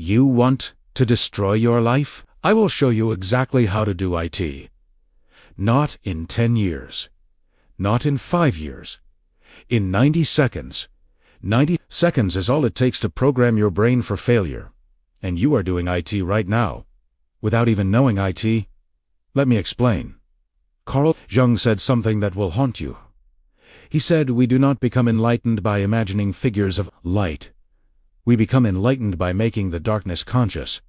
You want to destroy your life? I will show you exactly how to do IT. Not in 10 years. Not in 5 years. In 90 seconds. 90 seconds is all it takes to program your brain for failure. And you are doing IT right now, without even knowing IT. Let me explain. Carl Jung said something that will haunt you. He said we do not become enlightened by imagining figures of light. We become enlightened by making the darkness conscious.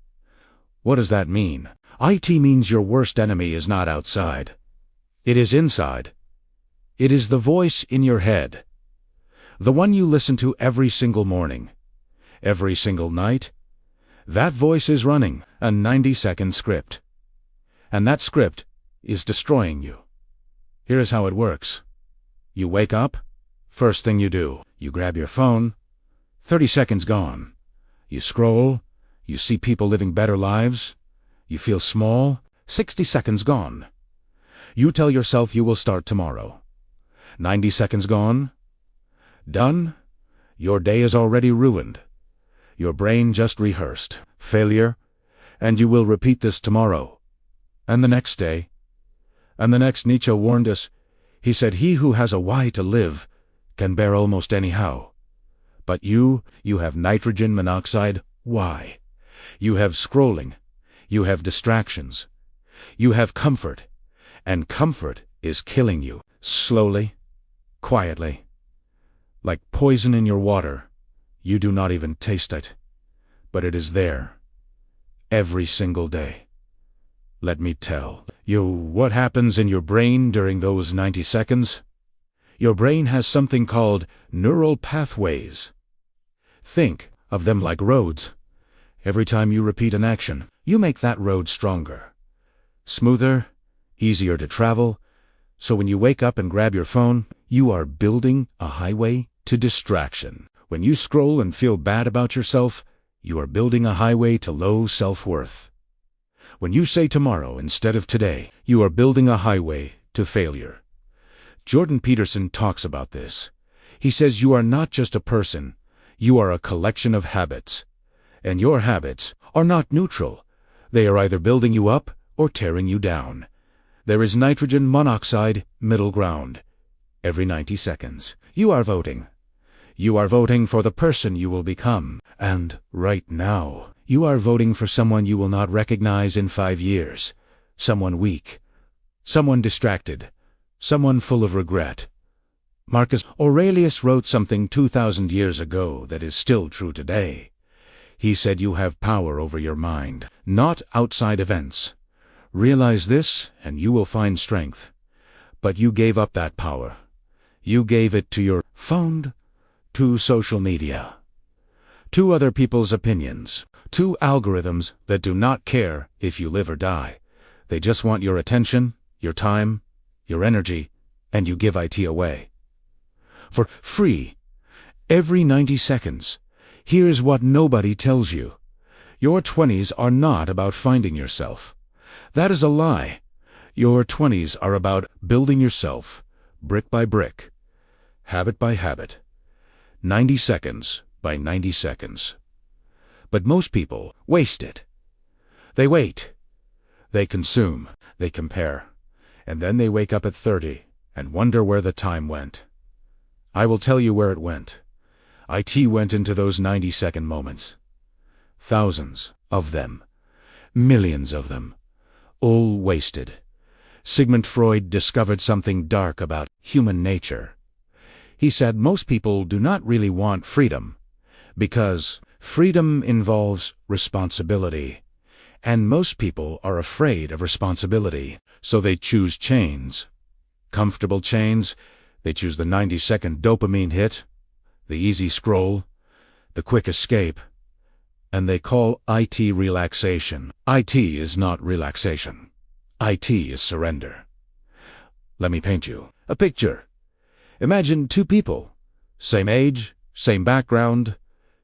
What does that mean? IT means your worst enemy is not outside. It is inside. It is the voice in your head. The one you listen to every single morning, every single night. That voice is running a 90-second script. And that script is destroying you. Here's how it works. You wake up, first thing you do, you grab your phone, 30 seconds gone. You scroll, you see people living better lives, you feel small, 60 seconds gone. You tell yourself you will start tomorrow. 90 seconds gone. Done. Your day is already ruined. Your brain just rehearsed failure, and you will repeat this tomorrow, and the next day, and the next. Nietzsche warned us. He said, "He who has a why to live can bear almost anyhow." But you have nitrogen monoxide. Why? You have scrolling. You have distractions. You have comfort. And comfort is killing you, slowly, quietly, like poison in your water. You do not even taste it, but it is there, every single day. Let me tell you what happens in your brain during those 90 seconds. Your brain has something called neural pathways. Think of them like roads. Every time you repeat an action, you make that road stronger, smoother, easier to travel. So when you wake up and grab your phone, you are building a highway to distraction. When you scroll and feel bad about yourself, you are building a highway to low self-worth. When you say tomorrow instead of today, you are building a highway to failure. Jordan Peterson talks about this. He says you are not just a person, you are a collection of habits. And your habits are not neutral. They are either building you up or tearing you down. There is nitrogen monoxide middle ground. Every 90 seconds, you are voting. You are voting for the person you will become. And right now, you are voting for someone you will not recognize in 5 years. Someone weak. Someone distracted. Someone full of regret. Marcus Aurelius wrote something 2,000 years ago that is still true today. He said you have power over your mind, not outside events. Realize this, and you will find strength. But you gave up that power. You gave it to your phone, to social media, to other people's opinions, to algorithms that do not care if you live or die. They just want your attention, your time, your energy, and you give IT away. For free, every 90 seconds. Here's what nobody tells you. Your 20s are not about finding yourself. That is a lie. Your 20s are about building yourself, brick by brick, habit by habit, 90 seconds by 90 seconds. But most people waste it. They wait. They consume. They compare. And then they wake up at 30 and wonder where the time went. I will tell you where it went. IT went into those 90-second moments. Thousands of them. Millions of them. All wasted. Sigmund Freud discovered something dark about human nature. He said most people do not really want freedom, because freedom involves responsibility, and most people are afraid of responsibility, so they choose chains. Comfortable chains. They choose the 90-second dopamine hit, the easy scroll, the quick escape, and they call IT relaxation. IT is not relaxation. IT is surrender. Let me paint you a picture. Imagine two people, same age, same background,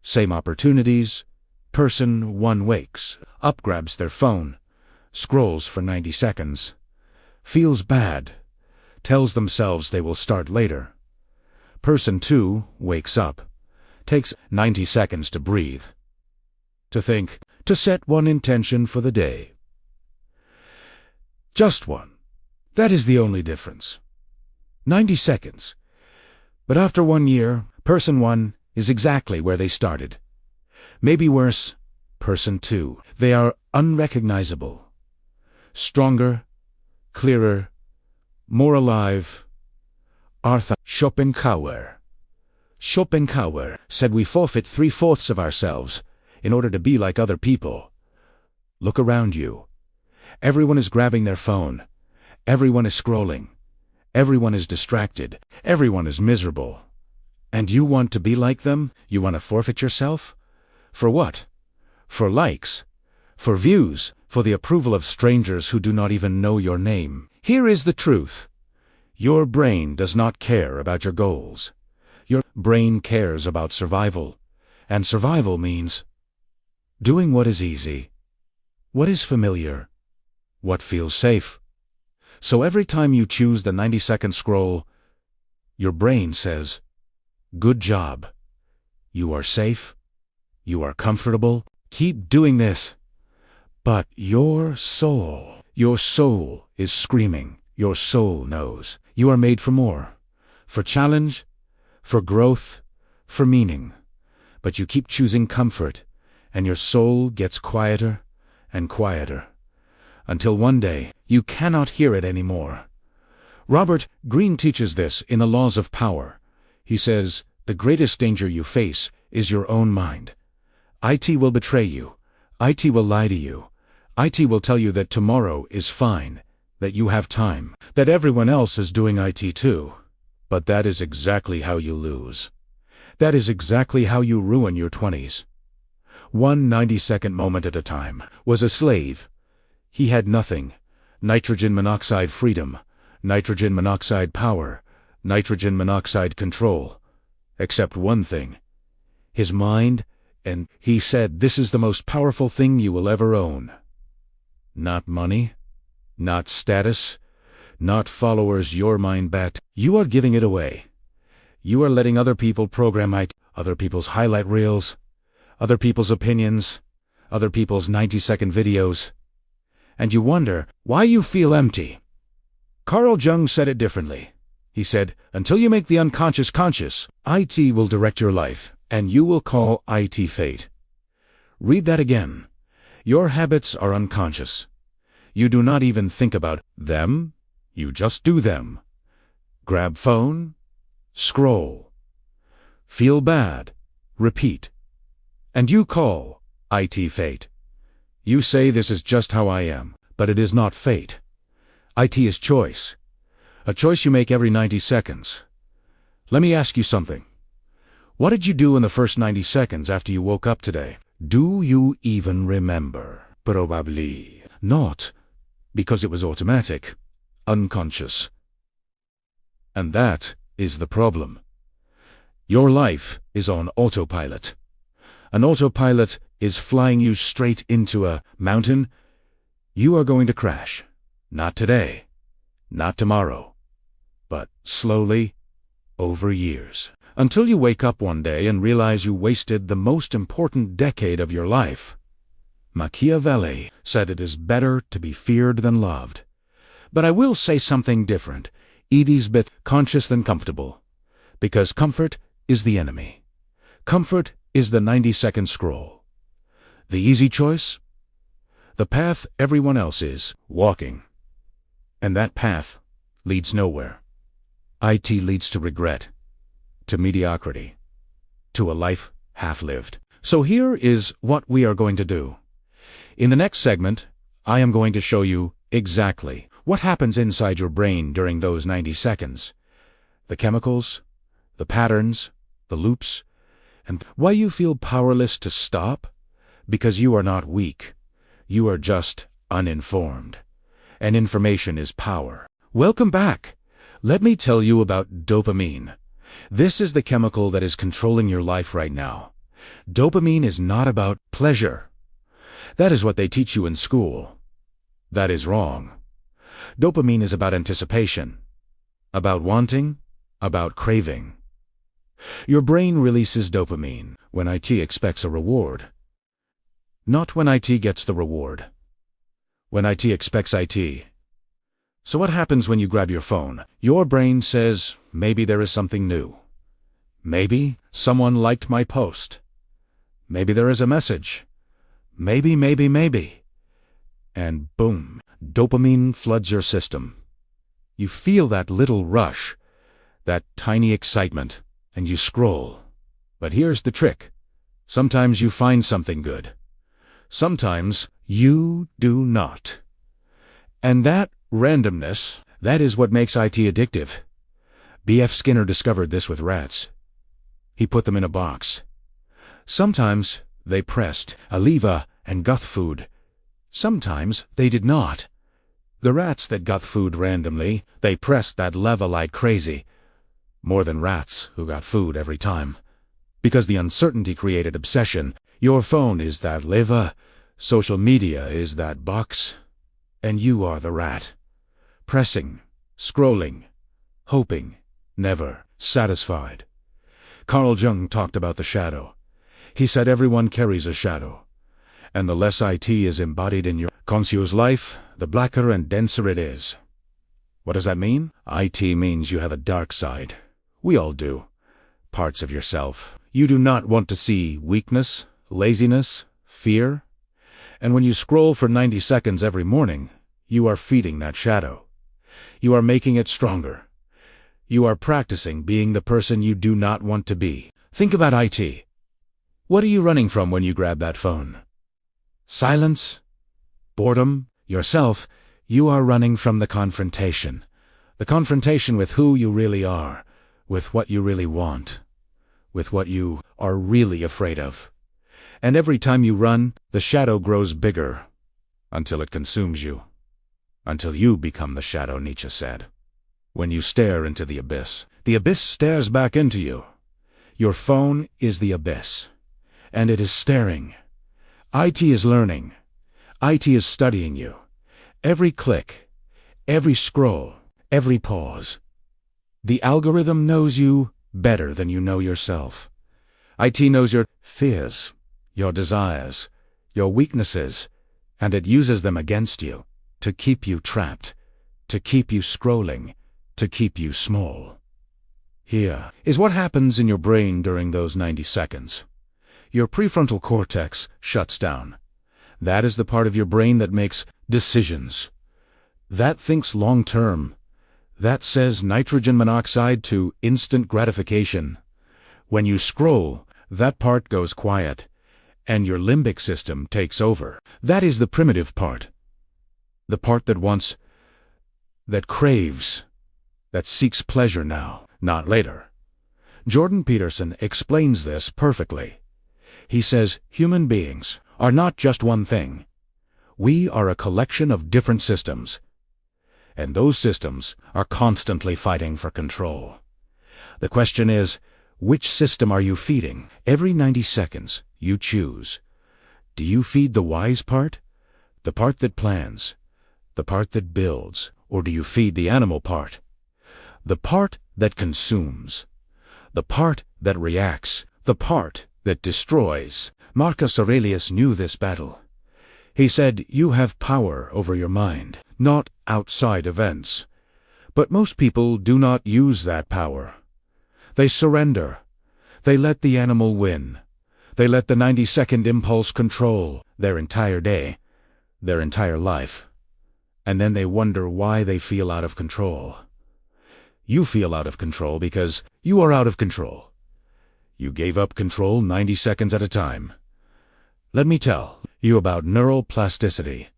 same opportunities. Person 1 wakes up, grabs their phone, scrolls for 90 seconds, feels bad, tells themselves they will start later. Person 2 wakes up, takes 90 seconds to breathe, to think, to set one intention for the day. Just one. That is the only difference. 90 seconds. But after 1 year, person 1 is exactly where they started. Maybe worse, person 2. They are unrecognizable. Stronger, clearer, more alive. Arthur Schopenhauer said we forfeit 3/4 of ourselves in order to be like other people. Look around you. Everyone is grabbing their phone. Everyone is scrolling. Everyone is distracted. Everyone is miserable. And you want to be like them? You want to forfeit yourself? For what? For likes? For views? For the approval of strangers who do not even know your name? Here is the truth. Your brain does not care about your goals. Your brain cares about survival. And survival means doing what is easy, what is familiar, what feels safe. So every time you choose the 90-second scroll, your brain says, "Good job. You are safe. You are comfortable. Keep doing this." But your soul is screaming. Your soul knows you are made for more, for challenge, for growth, for meaning. But you keep choosing comfort, and your soul gets quieter and quieter, until one day you cannot hear it anymore. Robert Greene teaches this in The Laws of Power. He says, the greatest danger you face is your own mind. IT will betray you. IT will lie to you. IT will tell you that tomorrow is fine, that you have time, that everyone else is doing IT too. But that is exactly how you lose. That is exactly how you ruin your 20s. One 90-second moment at a time was a slave. He had nothing. Nitrogen monoxide freedom, nitrogen monoxide power, nitrogen monoxide control. Except one thing. His mind, and he said this is the most powerful thing you will ever own. Not money, not status, not followers your mind bet. You are giving it away. You are letting other people program it, other people's highlight reels, other people's opinions, other people's 90-second videos. And you wonder why you feel empty. Carl Jung said it differently. He said, until you make the unconscious conscious, IT will direct your life, and you will call IT fate. Read that again. Your habits are unconscious. You do not even think about them. You just do them. Grab phone, scroll. Feel bad, repeat. And you call IT fate. You say this is just how I am, but it is not fate. IT is choice. A choice you make every 90 seconds. Let me ask you something. What did you do in the first 90 seconds after you woke up today? Do you even remember? Probably not, because it was automatic, unconscious. And that is the problem. Your life is on autopilot. An autopilot is flying you straight into a mountain. You are going to crash. Not today, not tomorrow, but slowly, over years, until you wake up one day and realize you wasted the most important decade of your life. Machiavelli said it is better to be feared than loved. But I will say something different. It is better conscious than comfortable, because comfort is the enemy. Comfort is the 90-second scroll. The easy choice? The path everyone else is walking. And that path leads nowhere. IT leads to regret, to mediocrity, to a life half-lived. So here is what we are going to do. In the next segment, I am going to show you exactly what happens inside your brain during those 90 seconds. The chemicals, the patterns, the loops, and why you feel powerless to stop? Because you are not weak. You are just uninformed. And information is power. Welcome back. Let me tell you about dopamine. This is the chemical that is controlling your life right now. Dopamine is not about pleasure. That is what they teach you in school. That is wrong. Dopamine is about anticipation, about wanting, about craving. Your brain releases dopamine when IT expects a reward. Not when IT gets the reward. When IT expects IT. So what happens when you grab your phone? Your brain says, maybe there is something new. Maybe someone liked my post. Maybe there is a message. Maybe. And boom, dopamine floods your system. You feel that little rush, that tiny excitement, and you scroll. But here's the trick. Sometimes you find something good. Sometimes you do not. And that randomness, that is what makes IT addictive. B.F. Skinner discovered this with rats. He put them in a box. Sometimes they pressed Aliva and Guth food. Sometimes they did not. The rats that got food randomly, they pressed that leva like crazy. More than rats who got food every time. Because the uncertainty created obsession. Your phone is that leva, social media is that box, and you are the rat. Pressing, scrolling, hoping, never satisfied. Carl Jung talked about the shadow. He said everyone carries a shadow, and the less IT is embodied in your conscious life, the blacker and denser it is. What does that mean? IT means you have a dark side. We all do. Parts of yourself. You do not want to see weakness, laziness, fear. And when you scroll for 90 seconds every morning, you are feeding that shadow. You are making it stronger. You are practicing being the person you do not want to be. Think about IT. What are you running from when you grab that phone? Silence? Boredom? Yourself? You are running from the confrontation. The confrontation with who you really are, with what you really want, with what you are really afraid of. And every time you run, the shadow grows bigger, until it consumes you. Until you become the shadow, Nietzsche said. When you stare into the abyss stares back into you. Your phone is the abyss, and it is staring. IT is learning. IT is studying you. Every click, every scroll, every pause. The algorithm knows you better than you know yourself. IT knows your fears, your desires, your weaknesses, and it uses them against you, to keep you trapped, to keep you scrolling, to keep you small. Here is what happens in your brain during those 90 seconds. Your prefrontal cortex shuts down. That is the part of your brain that makes decisions. That thinks long-term. That says nitrogen monoxide to instant gratification. When you scroll, that part goes quiet, and your limbic system takes over. That is the primitive part. The part that wants, that craves, that seeks pleasure now, not later. Jordan Peterson explains this perfectly. He says human beings are not just one thing. We are a collection of different systems. And those systems are constantly fighting for control. The question is, which system are you feeding? Every 90 seconds, you choose. Do you feed the wise part? The part that plans? The part that builds? Or do you feed the animal part? The part that consumes? The part that reacts? The part that destroys? Marcus Aurelius knew this battle. He said, you have power over your mind, not outside events. But most people do not use that power. They surrender. They let the animal win. They let the 90-second impulse control their entire day, their entire life. And then they wonder why they feel out of control. You feel out of control because you are out of control. You gave up control 90 seconds at a time. Let me tell you about neural plasticity.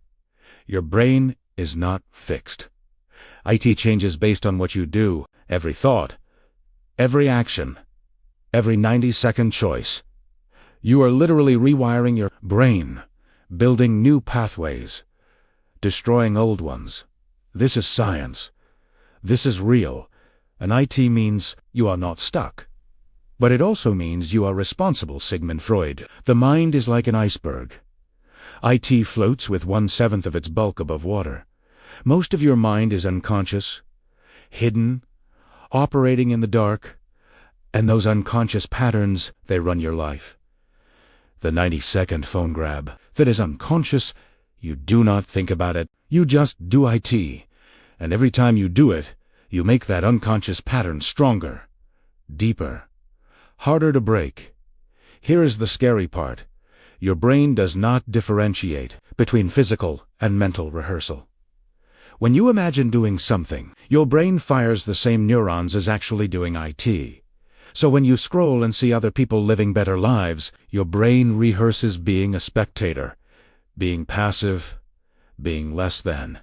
Your brain is not fixed. IT changes based on what you do, every thought, every action, every 90-second choice. You are literally rewiring your brain, building new pathways, destroying old ones. This is science. This is real. And IT means you are not stuck. But it also means you are responsible, Sigmund Freud. The mind is like an iceberg. IT floats with 1/7 of its bulk above water. Most of your mind is unconscious, hidden, operating in the dark, and those unconscious patterns, they run your life. The 90-second phone grab, that is unconscious. You do not think about it. You just do it. And every time you do it, you make that unconscious pattern stronger, deeper, harder to break. Here is the scary part. Your brain does not differentiate between physical and mental rehearsal. When you imagine doing something, your brain fires the same neurons as actually doing it. So when you scroll and see other people living better lives, your brain rehearses being a spectator, being passive, being less than.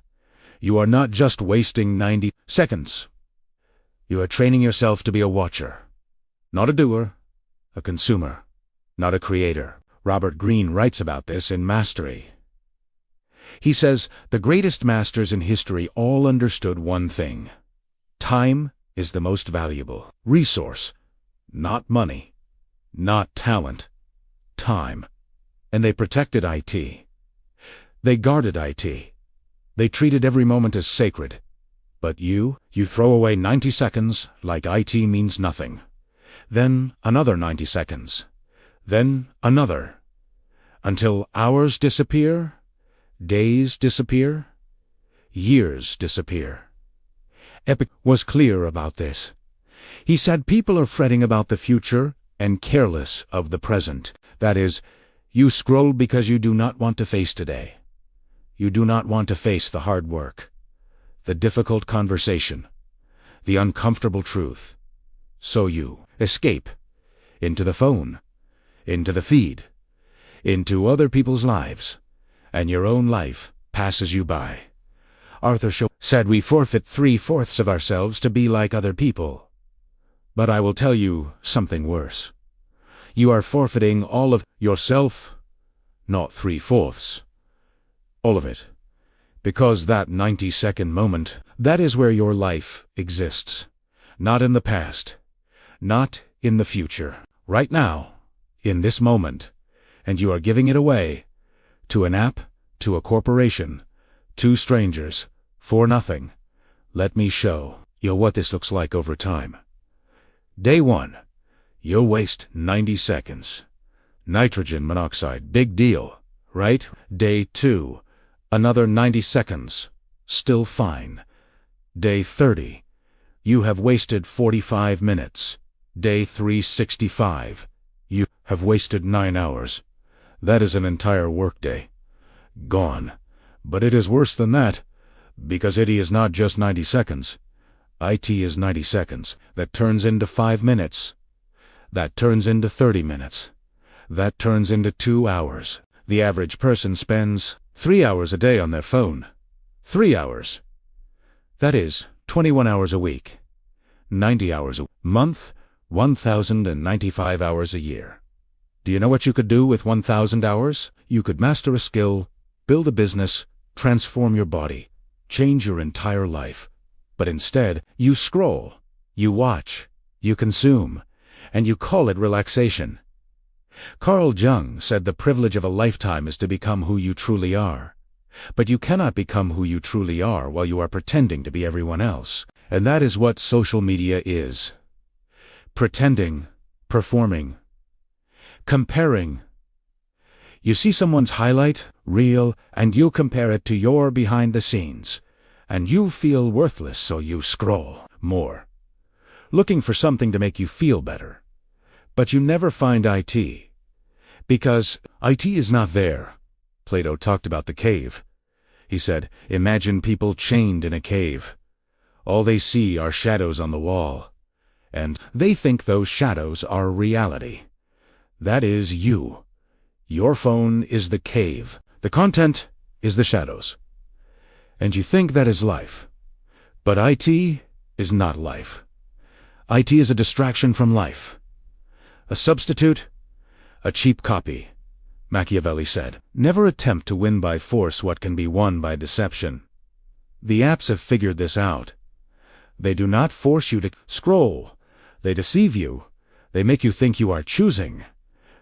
You are not just wasting 90 seconds. You are training yourself to be a watcher, not a doer, a consumer, not a creator. Robert Greene writes about this in Mastery. He says, the greatest masters in history all understood one thing. Time is the most valuable resource. Not money, not talent, time. And they protected it. They guarded it. They treated every moment as sacred. But you throw away 90 seconds like it means nothing. Then another 90 seconds. Then another. Until hours disappear, days disappear, years disappear. Epic was clear about this. He said people are fretting about the future and careless of the present. That is, you scroll because you do not want to face today. You do not want to face the hard work, the difficult conversation, the uncomfortable truth. So you escape into the phone, into the feed, into other people's lives, and your own life passes you by. Arthur Shaw said we forfeit 3/4 of ourselves to be like other people. But I will tell you something worse. You are forfeiting all of yourself, not 3/4. All of it. Because that 90-second moment, that is where your life exists. Not in the past. Not in the future. Right now. In this moment. And you are giving it away. To an app, to a corporation, to strangers, for nothing. Let me show you what this looks like over time. Day 1. You'll waste 90 seconds. Nitrogen monoxide, big deal, right? Day 2. Another 90 seconds. Still fine. Day 30. You have wasted 45 minutes. Day 365. You have wasted 9 hours. That is an entire workday. Gone. But it is worse than that, because it is not just 90 seconds. It is 90 seconds. That turns into 5 minutes. That turns into 30 minutes. That turns into 2 hours. The average person spends 3 hours a day on their phone. 3 hours. That is 21 hours a week. 90 hours a month, 1,095 hours a year. Do you know what you could do with 1,000 hours? You could master a skill, build a business, transform your body, change your entire life. But instead, you scroll, you watch, you consume, and you call it relaxation. Carl Jung said the privilege of a lifetime is to become who you truly are. But you cannot become who you truly are while you are pretending to be everyone else. And that is what social media is. Pretending, performing, comparing. You see someone's highlight reel, and you compare it to your behind the scenes. And you feel worthless, so you scroll more, looking for something to make you feel better. But you never find it. Because it is not there. Plato talked about the cave. He said, imagine people chained in a cave. All they see are shadows on the wall. And they think those shadows are reality. That is you. Your phone is the cave. The content is the shadows. And you think that is life. But it is not life. It is a distraction from life. A substitute, a cheap copy. Machiavelli said, never attempt to win by force what can be won by deception. The apps have figured this out. They do not force you to scroll. They deceive you. They make you think you are choosing.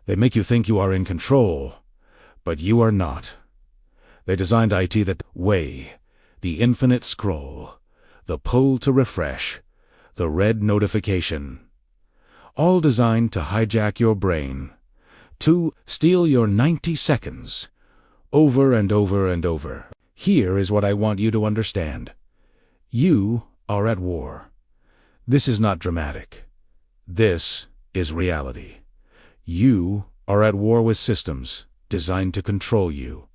They make you think you are in control. But you are not. They designed it that way. The infinite scroll, the pull to refresh, the red notification. All designed to hijack your brain, to steal your 90 seconds, over and over and over. Here is what I want you to understand. You are at war. This is not dramatic. This is reality. You are at war with systems designed to control you,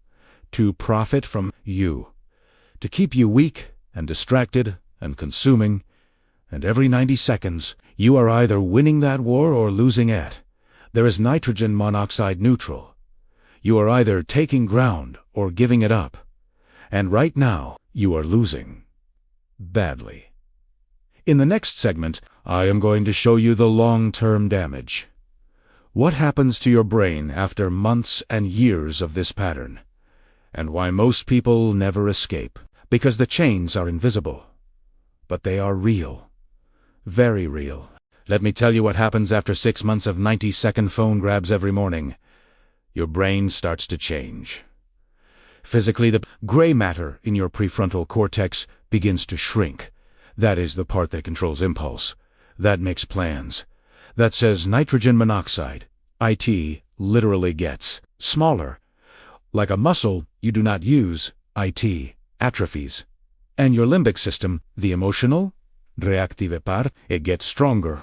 to profit from you, to keep you weak and distracted and consuming, and every 90 seconds, you are either winning that war or losing it. There is nitrogen monoxide neutral. You are either taking ground or giving it up. And right now, you are losing. Badly. In the next segment, I am going to show you the long-term damage. What happens to your brain after months and years of this pattern? And why most people never escape. Because the chains are invisible. But they are real. Very real. Let me tell you what happens after 6 months of 90-second phone grabs every morning. Your brain starts to change. Physically, the gray matter in your prefrontal cortex begins to shrink. That is the part that controls impulse, that makes plans, that says nitrogen monoxide, IT, literally gets smaller. Like a muscle you do not use, IT, atrophies. And your limbic system, the emotional, reactive part, it gets stronger,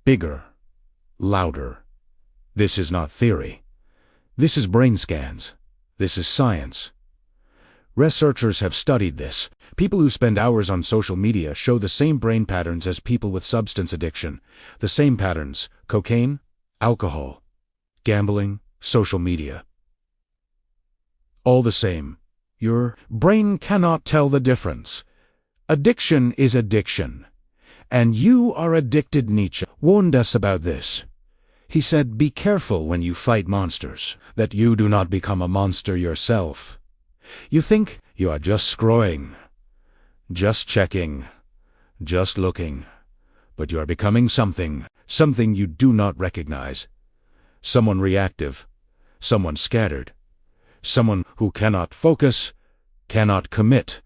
bigger, louder. This is not theory. This is brain scans. This is science. Researchers have studied this. People who spend hours on social media show the same brain patterns as people with substance addiction. The same patterns: cocaine, alcohol, gambling, social media. All the same. Your brain cannot tell the difference. Addiction is addiction. And you are addicted. Nietzsche warned us about this. He said, be careful when you fight monsters, that you do not become a monster yourself. You think you are just scrolling, just checking, just looking, but you are becoming something you do not recognize. Someone reactive, someone scattered, someone who cannot focus, cannot commit,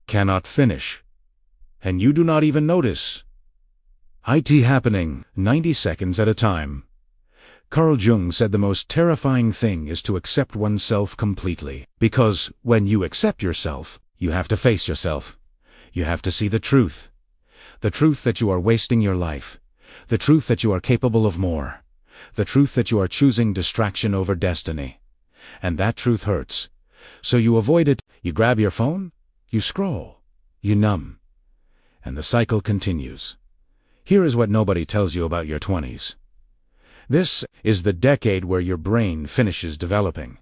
cannot finish. And you do not even notice. IT happening 90 seconds at a time. Carl Jung said the most terrifying thing is to accept oneself completely. Because when you accept yourself, you have to face yourself. You have to see the truth. The truth that you are wasting your life. The truth that you are capable of more. The truth that you are choosing distraction over destiny. And that truth hurts. So you avoid it. You grab your phone. You scroll. You numb. And the cycle continues. Here is what nobody tells you about your 20s. This is the decade where your brain finishes developing.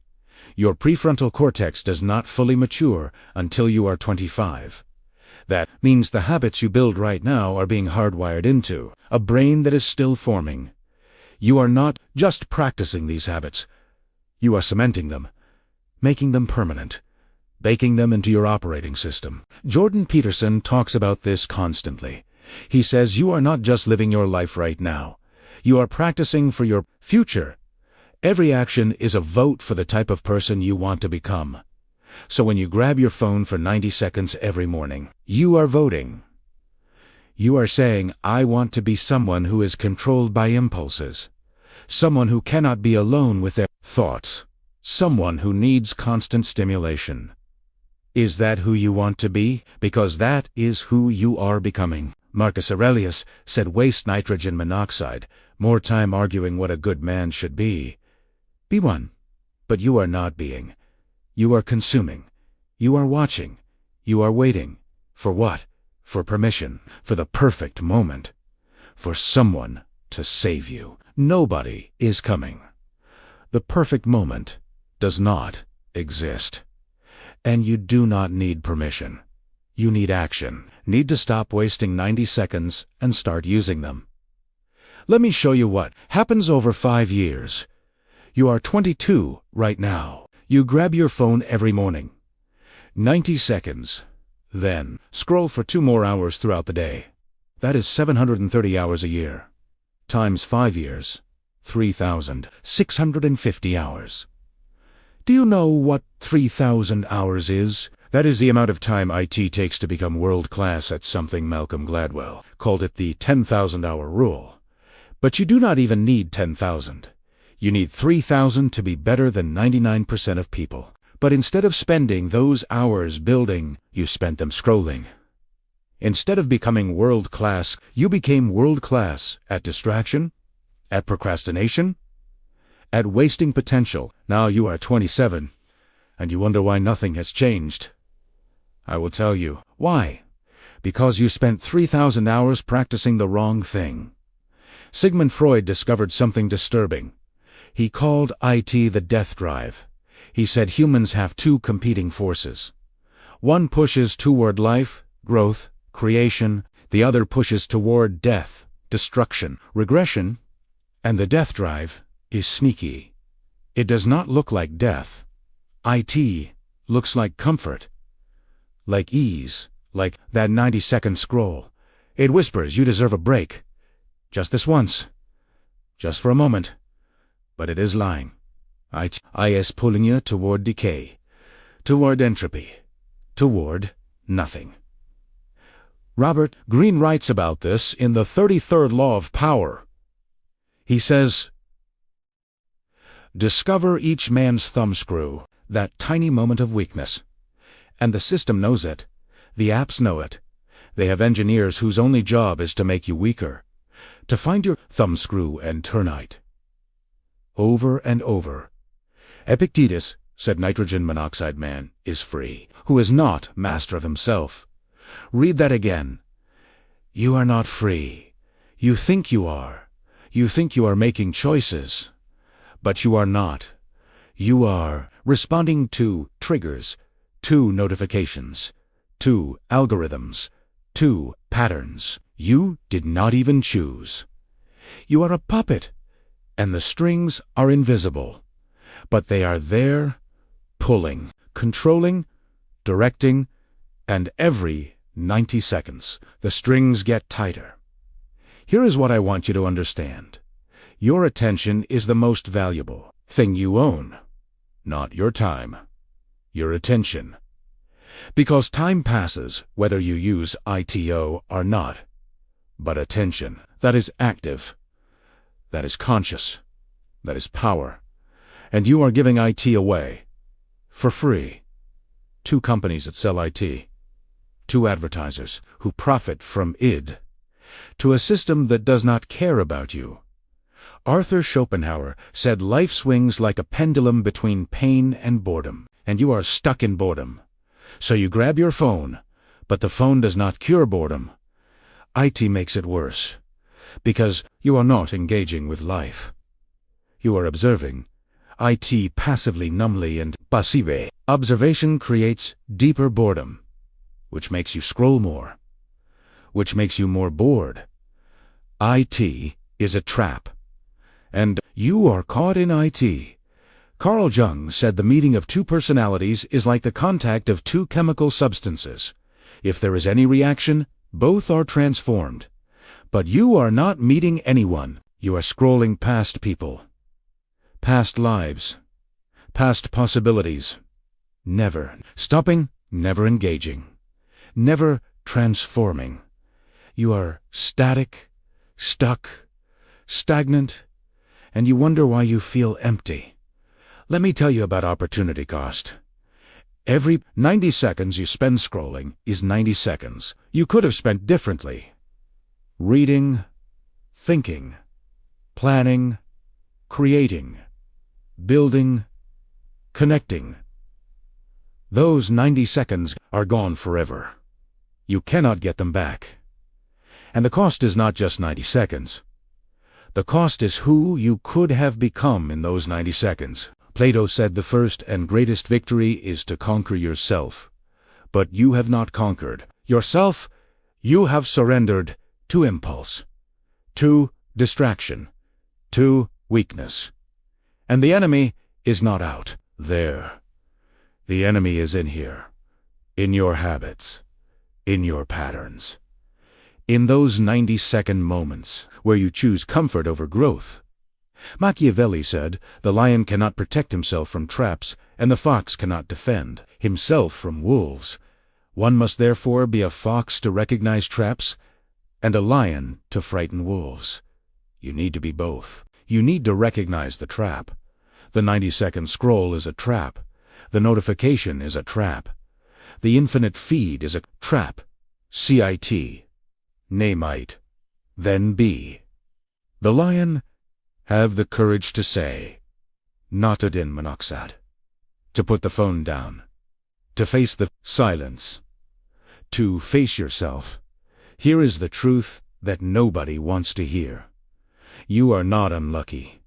Your prefrontal cortex does not fully mature until you are 25. That means the habits you build right now are being hardwired into a brain that is still forming. You are not just practicing these habits. You are cementing them, making them permanent, baking them into your operating system. Jordan Peterson talks about this constantly. He says you are not just living your life right now. You are practicing for your future. Every action is a vote for the type of person you want to become. So when you grab your phone for 90 seconds every morning, you are voting. You are saying, I want to be someone who is controlled by impulses. Someone who cannot be alone with their thoughts. Someone who needs constant stimulation. Is that who you want to be? Because that is who you are becoming. Marcus Aurelius said waste nitrogen monoxide, more time arguing what a good man should be. Be one. But you are not being. You are consuming. You are watching. You are waiting. For what? For permission. For the perfect moment. For someone to save you. Nobody is coming. The perfect moment does not exist. And you do not need permission. You need action. Need to stop wasting 90 seconds and start using them. Let me show you what happens over 5 years. You are 22 right now. You grab your phone every morning. 90 seconds. Then scroll for 2 more hours throughout the day. That is 730 hours a year. Times 5 years. 3,650 hours. Do you know what 3,000 hours is? That is the amount of time IT takes to become world-class at something. Malcolm Gladwell called it the 10,000-hour rule. But you do not even need 10,000. You need 3,000 to be better than 99% of people. But instead of spending those hours building, you spent them scrolling. Instead of becoming world-class, you became world-class at distraction, at procrastination, at wasting potential. Now you are 27, and you wonder why nothing has changed. I will tell you. Why? Because you spent 3,000 hours practicing the wrong thing. Sigmund Freud discovered something disturbing. He called IT the death drive. He said humans have two competing forces. One pushes toward life, growth, creation. The other pushes toward death, destruction, regression. And the death drive is sneaky. It does not look like death. IT looks like comfort, like ease, like that 90-second scroll. It whispers you deserve a break. Just this once. Just for a moment. But it is lying. IT is pulling you toward decay, toward entropy, toward nothing. Robert Greene writes about this in the 33rd Law of Power. He says, "Discover each man's thumbscrew, that tiny moment of weakness. And the system knows it. The apps know it. They have engineers whose only job is to make you weaker, to find your thumbscrew and turnite." Over and over. Epictetus said nitrogen monoxide man is free, who is not master of himself. Read that again. You are not free. You think you are. You think you are making choices. But you are not. You are responding to triggers, to notifications, to algorithms, to patterns. You did not even choose. You are a puppet, and the strings are invisible. But they are there, pulling, controlling, directing, and every 90 seconds, the strings get tighter. Here is what I want you to understand. Your attention is the most valuable thing you own. Not your time. Your attention. Because time passes whether you use ITO or not. But attention, that is active, that is conscious, that is power. And you are giving IT away. For free. 2 companies that sell IT. 2 advertisers who profit from id. To a system that does not care about you. Arthur Schopenhauer said life swings like a pendulum between pain and boredom, and you are stuck in boredom. So you grab your phone, but the phone does not cure boredom. IT makes it worse, because you are not engaging with life. You are observing. IT passively, numbly, and passive. Observation creates deeper boredom, which makes you scroll more, which makes you more bored. IT is a trap, and you are caught in IT. Carl Jung said the meeting of 2 personalities is like the contact of 2 chemical substances. If there is any reaction, both are transformed. But you are not meeting anyone. You are scrolling past people, past lives, past possibilities. Never stopping, never engaging, never transforming. You are static, stuck, stagnant, and you wonder why you feel empty. Let me tell you about opportunity cost. Every 90 seconds you spend scrolling is 90 seconds you could have spent differently. Reading, thinking, planning, creating, building, connecting. Those 90 seconds are gone forever. You cannot get them back. And the cost is not just 90 seconds. The cost is who you could have become in those 90 seconds. Plato said the first and greatest victory is to conquer yourself. But you have not conquered yourself. You have surrendered to impulse, to distraction, to weakness. And the enemy is not out there. The enemy is in here, in your habits, in your patterns. In those 90-second moments where you choose comfort over growth. Machiavelli said, the lion cannot protect himself from traps, and the fox cannot defend himself from wolves. One must therefore be a fox to recognize traps, and a lion to frighten wolves. You need to be both. You need to recognize the trap. The 90-second scroll is a trap. The notification is a trap. The infinite feed is a trap. CIT. Namite. Then be. The lion have the courage to say, not to din monoxide. To put the phone down. To face the silence. To face yourself. Here is the truth that nobody wants to hear. You are not unlucky.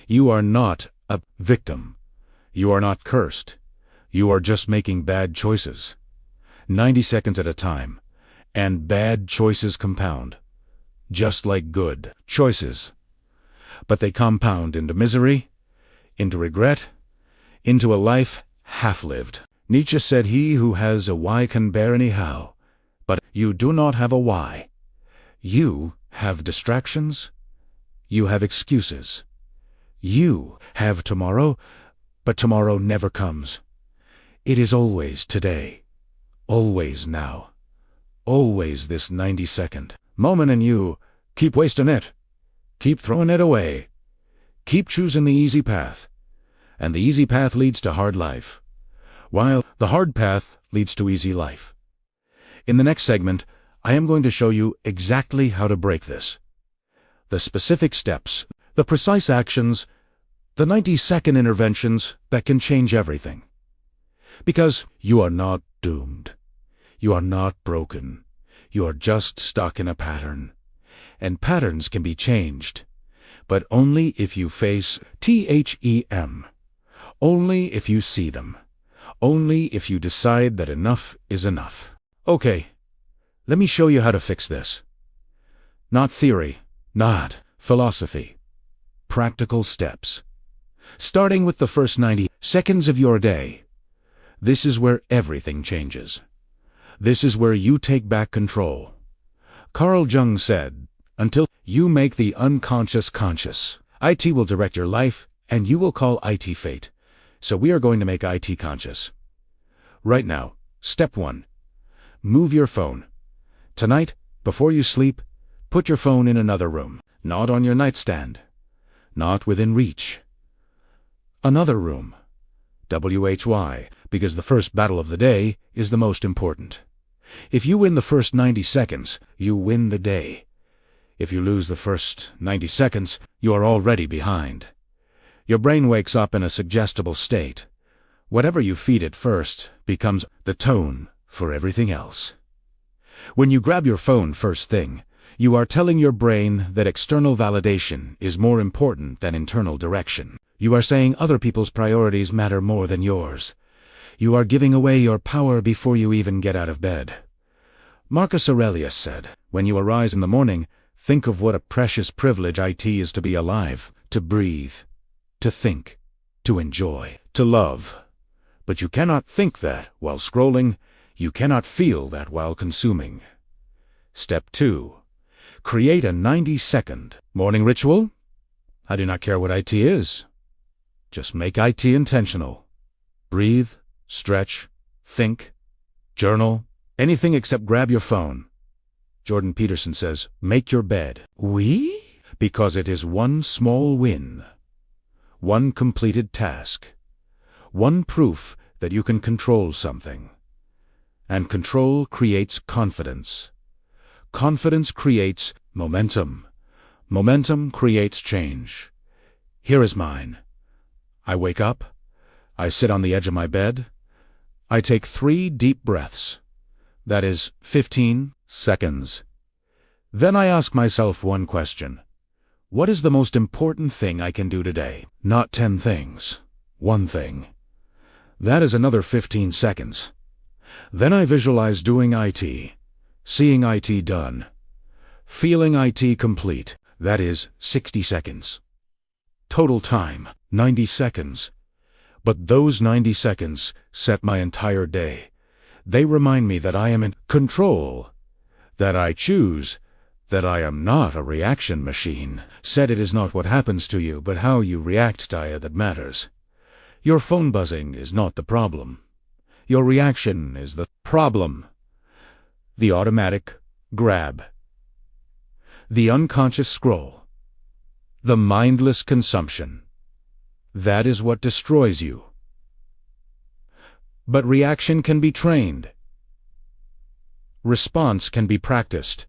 You are not a victim. You are not cursed. You are just making bad choices. 90 seconds at a time. And bad choices compound. Just like good choices. But they compound into misery, into regret, into a life half-lived. Nietzsche said, "He who has a why can bear any how." But you do not have a why. You have distractions. You have excuses. You have tomorrow, but tomorrow never comes. It is always today. Always now. Always this 90-second moment, and you keep wasting it. Keep throwing it away. Keep choosing the easy path. And the easy path leads to hard life, while the hard path leads to easy life. In the next segment, I am going to show you exactly how to break this. The specific steps, the precise actions, the 90-second interventions that can change everything. Because you are not doomed. You are not broken. You are just stuck in a pattern. And patterns can be changed, but only if you face THEM. Only if you see them. Only if you decide that enough is enough. Okay, let me show you how to fix this. Not theory, not philosophy. Practical steps. Starting with the first 90 seconds of your day. This is where everything changes. This is where you take back control. Carl Jung said, "Until you make the unconscious conscious, IT will direct your life, and you will call IT fate." So we are going to make IT conscious. Right now, step 1. Move your phone. Tonight, before you sleep, put your phone in another room, not on your nightstand, not within reach. Another room. WHY, because the first battle of the day is the most important. If you win the first 90 seconds, you win the day. If you lose the first 90 seconds, you are already behind. Your brain wakes up in a suggestible state. Whatever you feed it first becomes the tone for everything else. When you grab your phone first thing, you are telling your brain that external validation is more important than internal direction. You are saying other people's priorities matter more than yours. You are giving away your power before you even get out of bed. Marcus Aurelius said, "When you arise in the morning, think of what a precious privilege it is to be alive, to breathe, to think, to enjoy, to love. But you cannot think that while scrolling. You cannot feel that while consuming." Step 2. Create a 90-second morning ritual. I do not care what IT is. Just make IT intentional. Breathe, stretch, think, journal, anything except grab your phone. Jordan Peterson says, "Make your bed." Because it is one small win. One completed task. One proof that you can control something. And control creates confidence. Confidence creates momentum. Momentum creates change. Here is mine. I wake up. I sit on the edge of my bed. I take 3 deep breaths. That is 15 seconds. Then I ask myself one question. What is the most important thing I can do today? Not 10 things. One thing. That is another 15 seconds. Then I visualize doing IT, seeing IT done, feeling IT complete. That is 60 seconds. Total time, 90 seconds. But those 90 seconds set my entire day. They remind me that I am in control, that I choose, that I am not a reaction machine. Said it is not what happens to you, but how you react to it that matters. Your phone buzzing is not the problem. Your reaction is the problem. The automatic grab. The unconscious scroll. The mindless consumption. That is what destroys you. But reaction can be trained. Response can be practiced.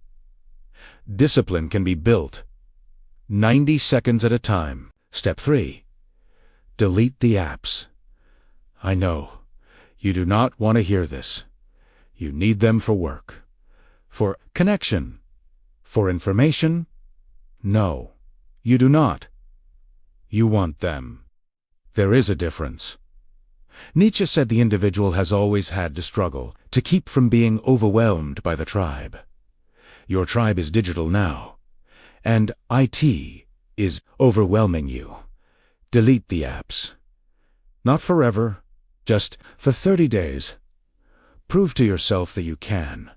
Discipline can be built. 90 seconds at a time. Step 3. Delete the apps. I know, you do not want to hear this. You need them for work. For connection. For information? No, you do not. You want them. There is a difference. Nietzsche said the individual has always had to struggle to keep from being overwhelmed by the tribe. Your tribe is digital now, and IT is overwhelming you. Delete the apps. Not forever, just for 30 days. Prove to yourself that you can.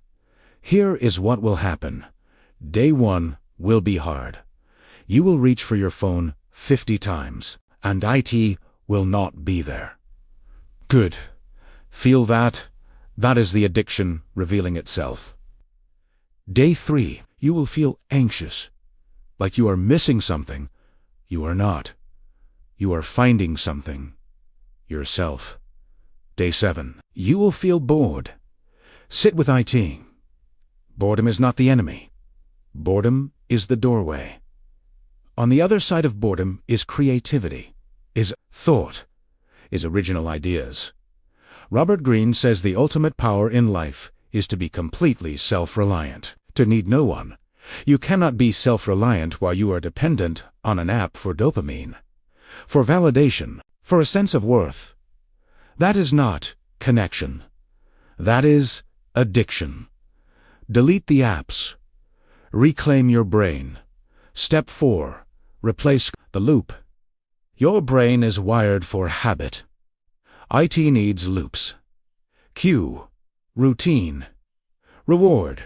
Here is what will happen. Day 1 will be hard. You will reach for your phone 50 times, and IT will not be there. Good. Feel that? That is the addiction revealing itself. Day 3, you will feel anxious, like you are missing something. You are not. You are finding something. Yourself. Day 7, you will feel bored. Sit with IT. Boredom is not the enemy. Boredom is the doorway. On the other side of boredom is creativity, is thought, is original ideas. Robert Greene says the ultimate power in life is to be completely self-reliant, to need no one. You cannot be self-reliant while you are dependent on an app for dopamine, for validation, for a sense of worth. That is not connection. That is addiction. Delete the apps. Reclaim your brain. Step 4. Replace the loop. Your brain is wired for habit. IT needs loops. Cue. Routine. Reward.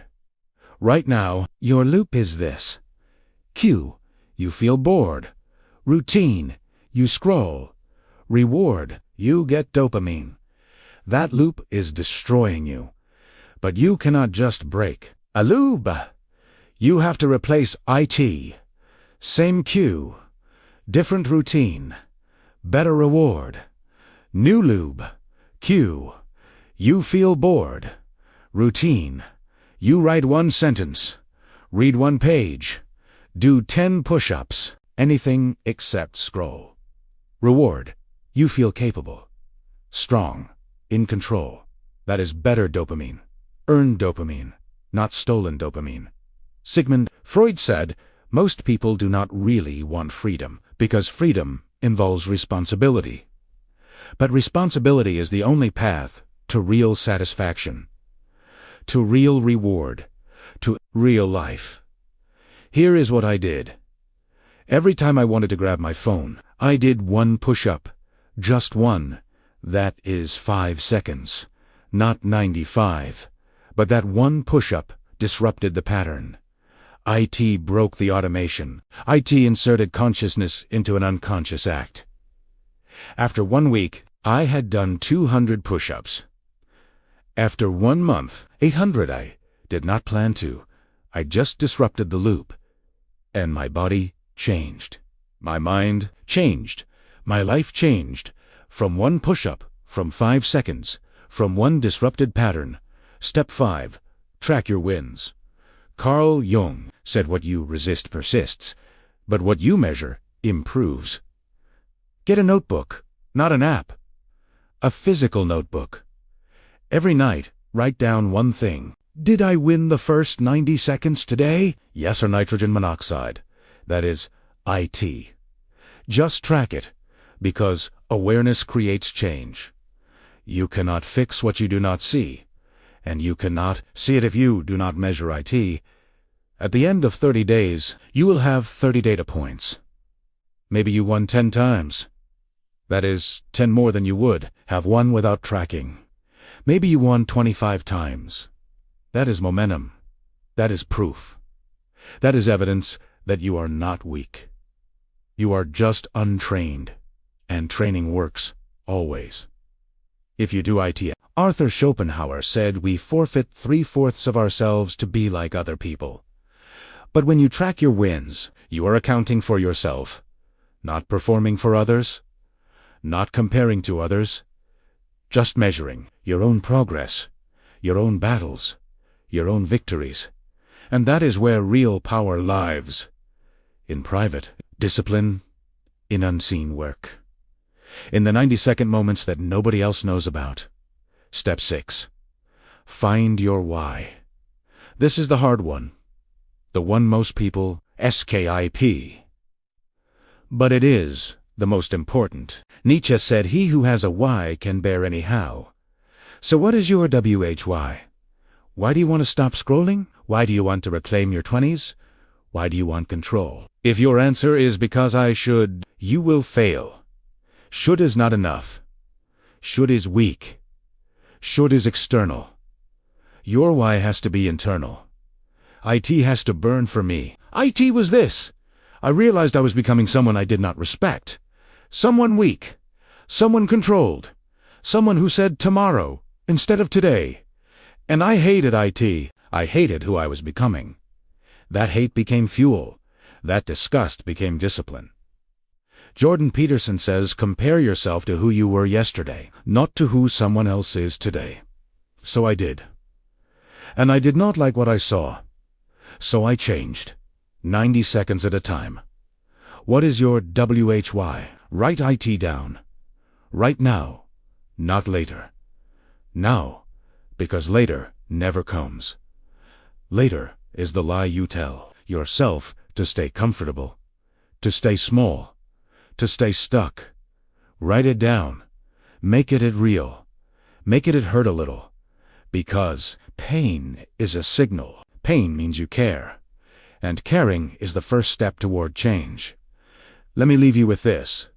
Right now, your loop is this. Cue. You feel bored. Routine. You scroll. Reward. You get dopamine. That loop is destroying you. But you cannot just break a loop. You have to replace IT. Same cue. Different routine. Better reward. New lube. Cue. You feel bored. Routine. You write 1 sentence. Read 1 page. Do 10 push-ups. Anything except scroll. Reward. You feel capable. Strong. In control. That is better dopamine. Earned dopamine, not stolen dopamine. Sigmund Freud said, most people do not really want freedom, because freedom involves responsibility. But responsibility is the only path to real satisfaction, to real reward, to real life. Here is what I did. Every time I wanted to grab my phone, I did 1 push-up. Just 1. That is 5 seconds, not 95. But that 1 push-up disrupted the pattern. IT broke the automation. IT inserted consciousness into an unconscious act. After 1 week, I had done 200 push-ups. After 1 month, 800. I did not plan to. I just disrupted the loop. And my body changed. My mind changed. My life changed. From 1 push-up, from 5 seconds, from 1 disrupted pattern. Step 5. Track your wins. Carl Jung said what you resist persists, but what you measure improves. Get a notebook, not an app. A physical notebook. Every night, write down 1 thing. Did I win the first 90 seconds today? Yes or nitrogen monoxide. That is IT. Just track it, because awareness creates change. You cannot fix what you do not see. And you cannot see it if you do not measure IT. At the end of 30 days, you will have 30 data points. Maybe you won 10 times. That is, 10 more than you would have won without tracking. Maybe you won 25 times. That is momentum. That is proof. That is evidence that you are not weak. You are just untrained. And training works, always. If you do IT, Arthur Schopenhauer said we forfeit 3/4 of ourselves to be like other people. But when you track your wins, you are accounting for yourself, not performing for others, not comparing to others. just measuring your own progress, your own battles, your own victories. And that is where real power lives. In private discipline, in unseen work. In the 90-second moments that nobody else knows about. Step 6. Find your why. This is the hard one. The one most people skip. But it is the most important. Nietzsche said, "He who has a why can bear any how." So what is your why? Why do you want to stop scrolling? Why do you want to reclaim your 20s? Why do you want control? If your answer is because I should, you will fail. Should is not enough. Should is weak. Should is external. Your why has to be internal. IT has to burn for me. IT was this. I realized I was becoming someone I did not respect. Someone weak. Someone controlled. Someone who said tomorrow instead of today. And I hated IT. I hated who I was becoming. That hate became fuel. That disgust became discipline. Jordan Peterson says, compare yourself to who you were yesterday, not to who someone else is today. So I did. And I did not like what I saw. So I changed. 90 seconds at a time. What is your why? Write IT down. Right now, not later. Now, because later never comes. Later is the lie you tell yourself to stay comfortable, to stay small, to stay stuck. Write it down. Make it real. Make it hurt a little. Because pain is a signal. Pain means you care. And caring is the first step toward change. Let me leave you with this.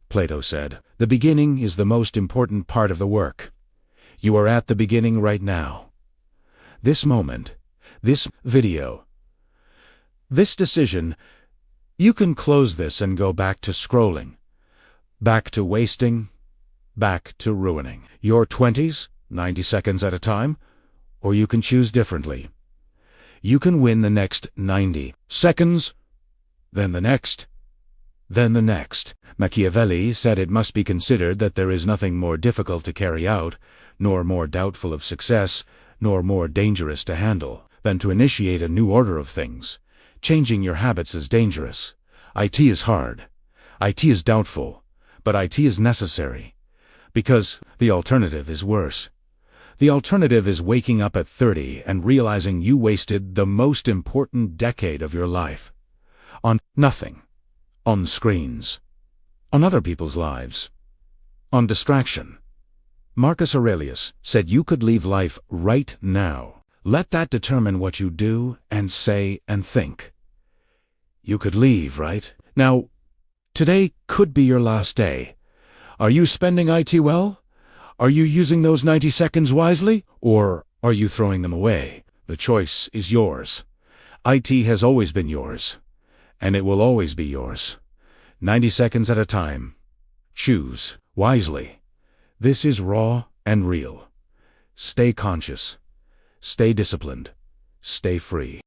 Plato said, the beginning is the most important part of the work. You are at the beginning right now. This moment, this video, this decision, you can close this and go back to scrolling, back to wasting, back to ruining your 20s, 90 seconds at a time, or you can choose differently. You can win the next 90 seconds, then the next, then the next. Machiavelli said it must be considered that there is nothing more difficult to carry out, nor more doubtful of success, nor more dangerous to handle, than to initiate a new order of things. Changing your habits is dangerous. IT is hard. IT is doubtful. But IT is necessary. Because the alternative is worse. The alternative is waking up at 30 and realizing you wasted the most important decade of your life. On nothing. On screens. On other people's lives. On distraction. Marcus Aurelius said you could leave life right now. Let that determine what you do and say and think. You could leave, right? Now, today could be your last day. Are you spending IT well? Are you using those 90 seconds wisely? Or are you throwing them away? The choice is yours. IT has always been yours. And it will always be yours. 90 seconds at a time. Choose wisely. This is raw and real. Stay conscious. Stay disciplined. Stay free.